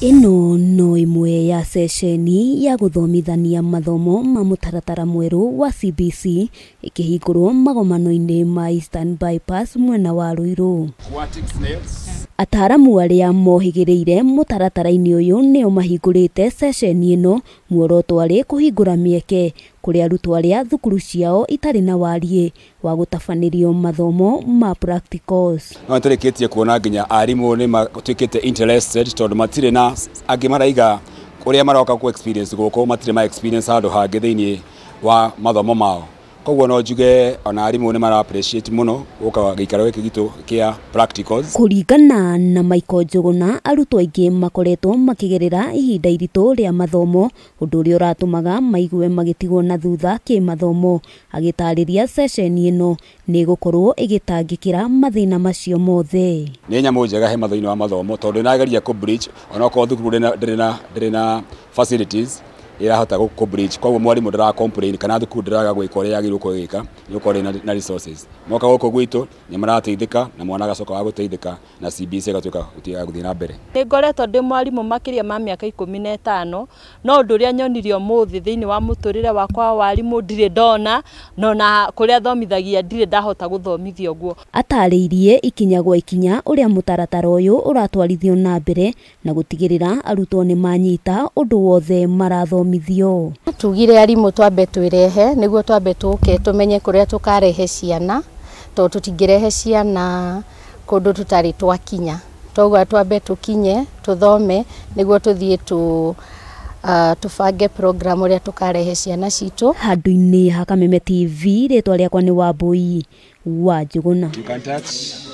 Ino no imwe ya Ceceni ya guthomithania mathomo ma mutaratara mweru wa CBC ikihingurwo magomano-ini ma Easern Bypass mwena wa arutwo. Ataramu aria mohigiriire mutaratara-ini uyu nio mahingurite Ceceni ino muoroto ari kuhingura mieke kuri arutwo aria thukuru ciao itari na warii wa gutabanirio mathomo ma practicals. No tureketie kuona nginya arimu ni matwikite interested tondu matire na angi maraiga kuria maroka ku experience guko matire ma experience handu hangi thiini wa mathomo mao. Koguo no njuge ona arimu ni mara appreciate muno guka gikaro giki gitu kia practicals. Kuringana na Michael Njuguna, arutwo aingi makoretwo makigerera ihinda iritu ria mathomo undu uria uratumaga maigue magitigwo na thutha ki mathomo, agitariria Ceceni ino ni gukorwo igitangikira mathina macio mothe. Ni nyamu njega he mathina wa mathomo tondu nageria ku bridge ona ko thukuru ndiri na facilities irahota ku bridge. Kwa mwalimu ndara complain kana thukuru ndiraga gwika uria yagirwo kwika ni ukore na resources moka goko gwitu ni marateithika na mwana gacoka wa guteithika na CBC gatuika gutiga guthii na mbere. Ni ngoretwo ndi mwalimu makiria ma miaka 15 no undu uria nyonirio muthi thiini wa muturire wakwa wa walimu ndire ndona na kuria thomithagia ndire ndahota guthomithio guo. Atariirie ikinya gwa ikinya uria mutaratara uyu uratwarithio na mbere na gutigirira arutwo ni manyita undu wothe marathomithio. Tugire arimu twambe twirehe niguo twambe tuke tumenye kuria tukarehe ciana to tutingirehe ciana kundu tutari twakinya toguo twambe tukinye tuthome niguo tuthie tufange program uria tukarehe ciana citu. Handu-ini ha Kameme TV ritwa riakwa ni Wambui wa Njuguna. You can touch